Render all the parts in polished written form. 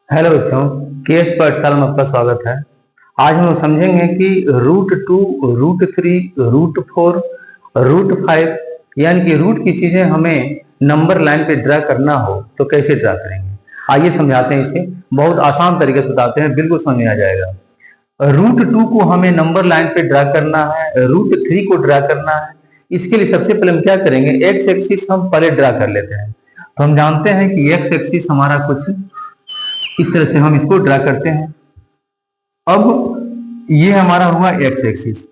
Hello बच्चों, KS पाठशाला में आपका स्वागत है। आज हम समझेंगे कि √2, √3, √4, √5 यानी कि रूट की चीजें हमें नंबर लाइन पे ड्रा करना हो तो कैसे ड्रा करेंगे। आइए समझाते हैं इसे, बहुत आसान तरीके से बताते हैं, बिल्कुल समझ में आ जाएगा। √2 को हमें नंबर लाइन पे ड्रा करना है, √3 को ड्रा करना है। इसके लिए सबसे पहले हम क्या करेंगे, एक्स एक्सिस हम पहले ड्रा कर लेते हैं। तो हम जानते हैं कि एक्स एक्सिस हमारा कुछ इस तरह से हम इसको ड्रा करते हैं। अब ये हमारा हुआ एक्स एक्सिस।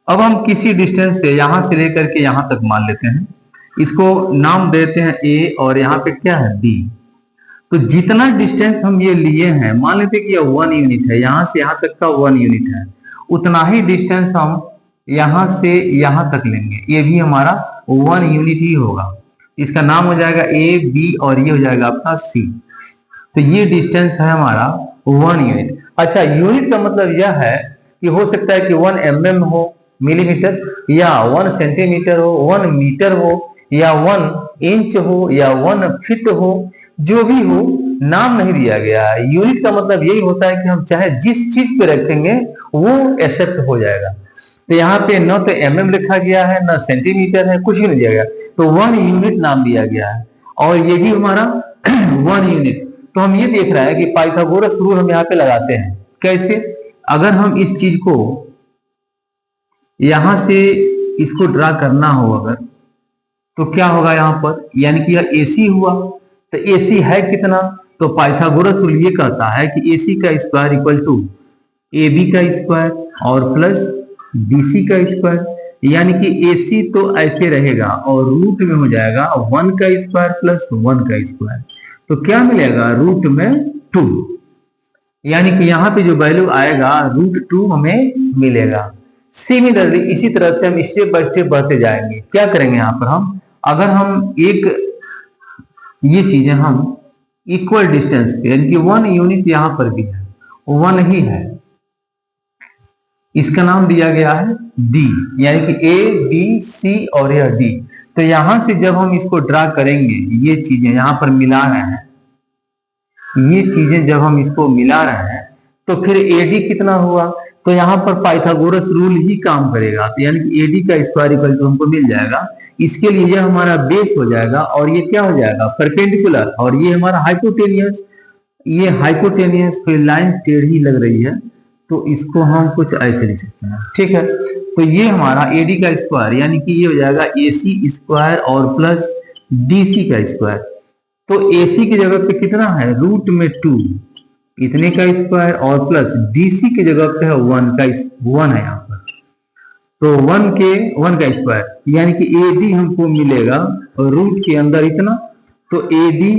अब हम किसी डिस्टेंस से यहां से लेकर के यहां तक मान लेते हैं, इसको नाम देते हैं ए और यहाँ पे क्या है बी। तो जितना डिस्टेंस हम ये लिए हैं, मान लेते हैं कि ये 1 यूनिट है, यहां से यहां तक का 1 यूनिट है, उतना ही डिस्टेंस हम यहां से यहां तक लेंगे, ये भी हमारा 1 यूनिट ही होगा। इसका नाम हो जाएगा ए बी और ये हो जाएगा आपका सी। तो ये डिस्टेंस है हमारा 1 यूनिट। अच्छा, यूनिट का मतलब यह है कि हो सकता है कि 1 mm हो, मिलीमीटर, या 1 सेंटीमीटर हो, 1 मीटर हो, या 1 इंच हो, या 1 फीट हो, जो भी हो, नाम नहीं दिया गया है। यूनिट का मतलब यही होता है कि हम चाहे जिस चीज पे रखेंगे वो एक्सेप्ट हो जाएगा। तो यहाँ पे न तो mm लिखा गया है, न सेंटीमीटर है, कुछ भी नहीं दिया गया, तो 1 यूनिट नाम दिया गया है और ये भी हमारा 1 यूनिट। तो हम ये देख रहे हैं कि पाइथागोरस रूल हम यहाँ पे लगाते हैं। कैसे? अगर हम इस चीज को यहां से इसको ड्रा करना हो अगर, तो क्या होगा यहाँ पर, यानी कि यह AC हुआ। तो AC है कितना, तो पाइथागोरस रूल ये कहता है कि AC का स्क्वायर इक्वल टू AB का स्क्वायर और प्लस BC का स्क्वायर। यानी कि AC तो ऐसे रहेगा और रूट में हो जाएगा 1 का स्क्वायर प्लस 1 का स्क्वायर। तो क्या मिलेगा, रूट में 2, यानी कि यहाँ पे जो वैल्यू आएगा √2 हमें मिलेगा। सिमिलरली इसी तरह से हम स्टेप बाय स्टेप बढ़ते जाएंगे। क्या करेंगे यहाँ पर हम, अगर हम ये चीजें हम इक्वल डिस्टेंस पे, यानी कि 1 यूनिट यहाँ पर भी है, 1 ही है, इसका नाम दिया गया है D, यानी कि A B C और यह D। तो यहां से जब हम इसको ड्रा करेंगे, ये चीजें यहां पर मिला रहे हैं, ये चीजें जब हम इसको मिला रहे हैं, तो फिर AD कितना हुआ, तो यहाँ पर पाइथागोरस रूल ही काम करेगा। तो यानी कि AD का स्क्वायर इक्वल टू हमको मिल जाएगा। इसके लिए यह हमारा बेस हो जाएगा और ये क्या हो जाएगा, परपेंडिकुलर, और ये हमारा हाइपोटेनियस। ये हाइपोटेनियस, फिर लाइन टेढ़ी लग रही है, तो इसको हम कुछ ऐसे लिख सकते हैं, ठीक है। तो ये हमारा AD का स्क्वायर, यानी कि ये हो जाएगा AC स्क्वायर और प्लस DC का स्क्वायर। तो AC की जगह पे कितना है, रूट में 2, इतने का स्क्वायर, और प्लस DC की जगह पे है 1 है यहाँ पर, तो 1 का स्क्वायर, यानी कि AD हमको मिलेगा रूट के अंदर इतना। तो AD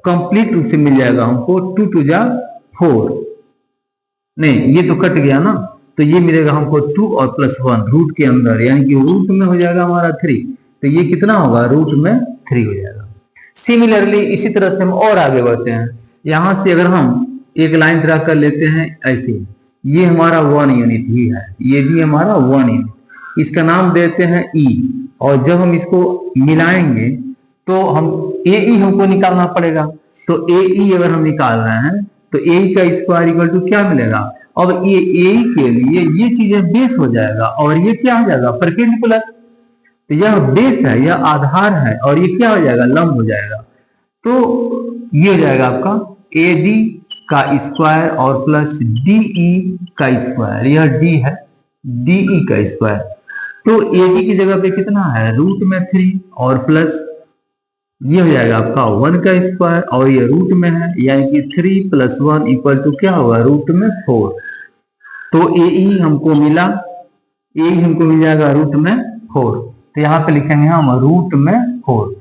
कंप्लीट रूप से मिल जाएगा हमको 2 2 जा 4, नहीं ये तो कट गया ना, तो ये मिलेगा हमको 2 और प्लस 1 रूट के अंदर, यानी कि रूट में हो जाएगा हमारा 3। तो ये कितना होगा, रूट में 3 हो जाएगा। सिमिलरली इसी तरह से हम और आगे बढ़ते हैं। यहां से अगर हम एक लाइन ड्रा कर लेते हैं ऐसे, ये हमारा 1 यूनिट ही है, ये भी हमारा 1 यूनिट, इसका नाम देते हैं E। और जब हम इसको मिलाएंगे तो हम AE हमको निकालना पड़ेगा। तो AE अगर हम निकाल रहे हैं तो AE का स्क्वायर इक्वल टू क्या मिलेगा। अब ये AE के लिए ये चीजें बेस हो जाएगा और ये क्या हो जाएगा, परपेंडिकुलर। तो यह बेस है, यह आधार है, और ये क्या हो जाएगा, लंब हो जाएगा। तो ये हो जाएगा आपका AD का स्क्वायर और प्लस DE का स्क्वायर, यह D है, DE का स्क्वायर। तो AD की जगह पे कितना है, रूट में 3 और प्लस ये हो जाएगा आपका 1 का स्क्वायर, और ये रूट में है, यानी कि 3 + 1 इक्वल टू क्या होगा, रूट में 4। तो AE हमको मिला, AE हमको मिल जाएगा रूट में 4। तो यहाँ पे लिखेंगे हम रूट में 4।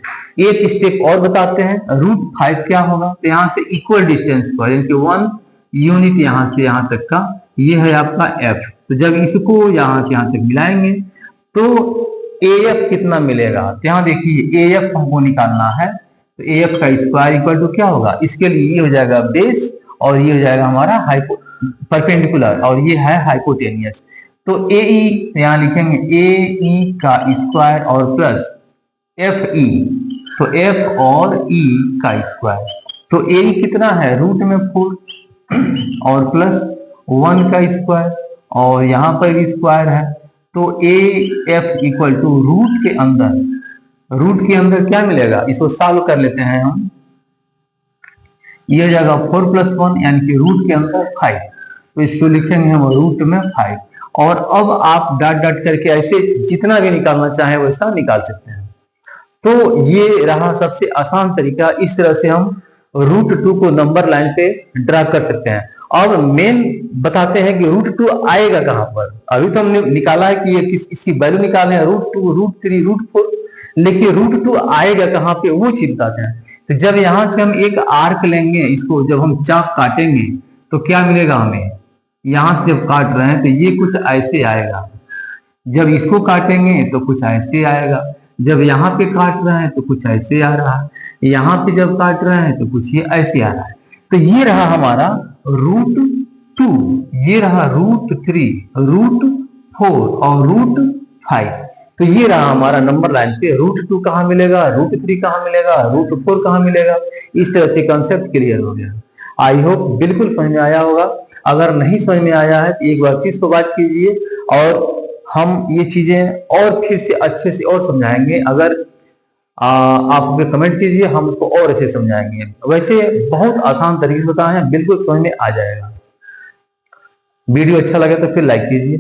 एक स्टेप और बताते हैं, √5 क्या होगा। तो यहाँ से इक्वल डिस्टेंस पर, यानी कि 1 यूनिट यहाँ से यहाँ तक का, ये है आपका F। तो जब इसको यहाँ से यहाँ तक मिलाएंगे तो AF कितना मिलेगा। तो यहाँ देखिए AF हमको निकालना है, तो AF का स्क्वायर इक्वल टू क्या होगा, इसके लिए ये हो जाएगा बेस और ये हो जाएगा हमारा परपेंडिकुलर, और ये है हाइपोटेनियस। तो AE यहाँ लिखेंगे AE का स्क्वायर और प्लस FE, तो F और E का स्क्वायर। तो ए कितना है, रूट में 4 और प्लस 1 का स्क्वायर और यहाँ पर भी स्क्वायर है, तो A F equal to root के अंदर क्या मिलेगा, इसको सॉल्व कर लेते हैं हम। ये हो जाएगा 4 + 1 यानी कि रूट के अंदर 5, तो इसको लिखेंगे हम रूट में 5। और अब आप डॉट डॉट करके ऐसे जितना भी निकालना चाहे वैसा निकाल सकते हैं। तो ये रहा सबसे आसान तरीका, इस तरह से हम √2 को नंबर लाइन पे ड्रा कर सकते हैं। और मेन बताते हैं कि √2 आएगा कहां पर। अभी तो हमने निकाला है कि ये इसकी वैल्यू निकाले हैं √2, √3, √4, लेकिन √2 आएगा कहां पे वो चीज बताते हैं। तो जब यहां से हम एक आर्क लेंगे, इसको जब हम चाप काटेंगे तो क्या मिलेगा हमें, यहां से जब काट रहे हैं तो ये कुछ ऐसे आएगा, जब इसको काटेंगे तो कुछ ऐसे आएगा, जब यहाँ पे काट रहे हैं तो कुछ ऐसे आ रहा है, यहाँ पे जब काट रहे हैं तो कुछ ये ऐसे आ रहा है। तो ये रहा हमारा √2, ये रहा √3, √4 और √5। तो ये रहा हमारा नंबर लाइन पे √2 कहाँ मिलेगा, √3 कहाँ मिलेगा, √4 कहाँ मिलेगा। इस तरह से कंसेप्ट क्लियर हो गया। आई होप बिल्कुल समझ में आया होगा। अगर नहीं समझ में आया है तो एक बार फिर से बात कीजिए और हम ये चीजें और फिर से अच्छे से और समझाएंगे। अगर आप हमें कमेंट कीजिए, हम उसको और अच्छे समझाएंगे। वैसे बहुत आसान तरीके से बताए हैं, बिल्कुल समझ में आ जाएगा। वीडियो अच्छा लगे तो फिर लाइक कीजिए।